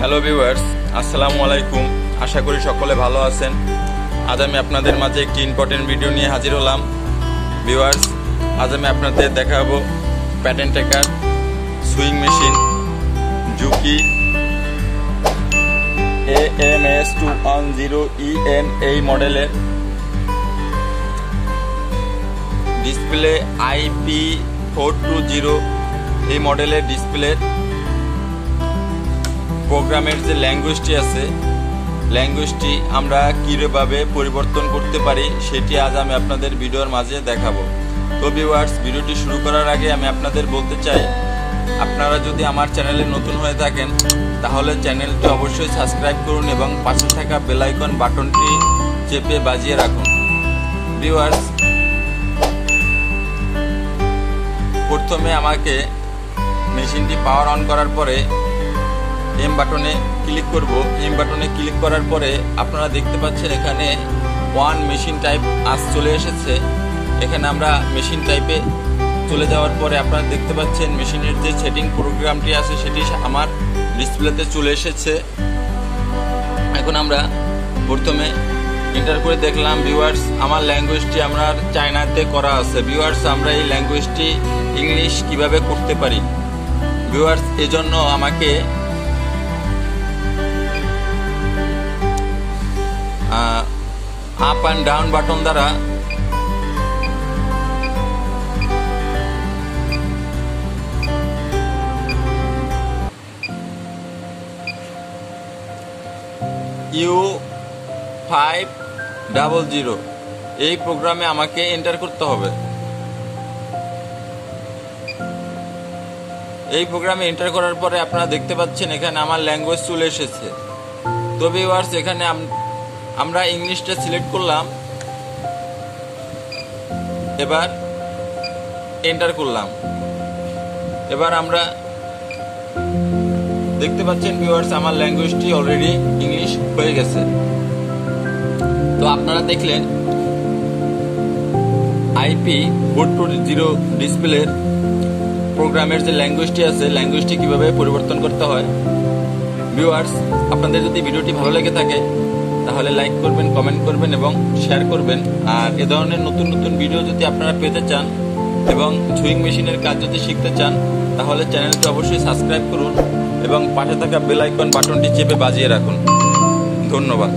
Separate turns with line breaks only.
Hello viewers, আসসালামু আলাইকুম। আশা করি সকলে ভালো আছেন। আজ আমি আপনাদের মাঝে একটি ইম্পর্টেন্ট ভিডিও নিয়ে হাজির হলাম। ভিউয়ার্স, আজ আমি আপনাদের দেখাবো প্যাটেন্ট টেকার সুইং মেশিন জুকি AMS210EN এই মডেলের ডিসপ্লে IP420 এই মডেলের ডিসপ্লের প্রোগ্রামের যে ল্যাঙ্গুয়েজটি আছে, ল্যাঙ্গুয়েজটি আমরা কীভাবে পরিবর্তন করতে পারি সেটি আজ আমি আপনাদের ভিডিওর মাঝে দেখাবো। তো ভিউয়ার্স, ভিডিওটি শুরু করার আগে আমি আপনাদের বলতে চাই, আপনারা যদি আমার চ্যানেলে নতুন হয়ে থাকেন তাহলে চ্যানেলটি অবশ্যই সাবস্ক্রাইব করুন এবং পাশে থাকা বেল আইকন বাটনটি চেপে বাজিয়ে রাখুন। ভিউয়ার্স, প্রথমে আমাকে মেশিনটি পাওয়ার অন করার পরে এম বাটনে ক্লিক করব। এম বাটনে ক্লিক করার পরে আপনারা দেখতে পাচ্ছেন এখানে ওয়ান মেশিন টাইপ আজ চলে এসেছে। এখানে আমরা মেশিন টাইপে চলে যাওয়ার পরে আপনারা দেখতে পাচ্ছেন মেশিনের যে সেটিং প্রোগ্রামটি আছে সেটি আমার ডিসপ্লেতে চলে এসেছে। এখন আমরা প্রথমে এন্টার করে দেখলাম। ভিউয়ার্স, আমার ল্যাঙ্গুয়েজটি আমরা চায়নাতে করা আছে। ভিউয়ার্স, আমরা এই ল্যাঙ্গুয়েজটি ইংলিশ কিভাবে করতে পারি? ভিউয়ার্স, এজন্য আমাকে আপ অ্যান্ড ডাউন বাটন দ্বারা U500 এই প্রোগ্রামে আমাকে এন্টার করতে হবে। এই প্রোগ্রামে এন্টার করার পরে আপনারা দেখতে পাচ্ছেন এখানে আমার ল্যাঙ্গুয়েজ চলে এসেছে। তো ভিউয়ার্স, এখানে আমরা ইংলিশটা সিলেক্ট করলাম, এবার এন্টার করলাম। এবার আমরা দেখতে পাচ্ছেন ভিউয়ার্স, আমার ল্যাঙ্গুয়েজটি অলরেডি ইংলিশ হয়ে গেছে। তো আপনারা দেখলেন IP420 ডিসপ্লের প্রোগ্রামের যে ল্যাঙ্গুয়েজটি আছে, ল্যাঙ্গুয়েজটি কিভাবে পরিবর্তন করতে হয়। ভিউয়ার্স, আপনাদের যদি ভিডিওটি ভালো লেগে থাকে তাহলে লাইক করবেন, কমেন্ট করবেন এবং শেয়ার করবেন। আর এ ধরনের নতুন নতুন ভিডিও যদি আপনারা পেতে চান এবং সুইং মেশিনের কাজ যদি শিখতে চান তাহলে চ্যানেলটি অবশ্যই সাবস্ক্রাইব করুন এবং পাশে থাকা বেল আইকন বাটনটি চেপে বাজিয়ে রাখুন। ধন্যবাদ।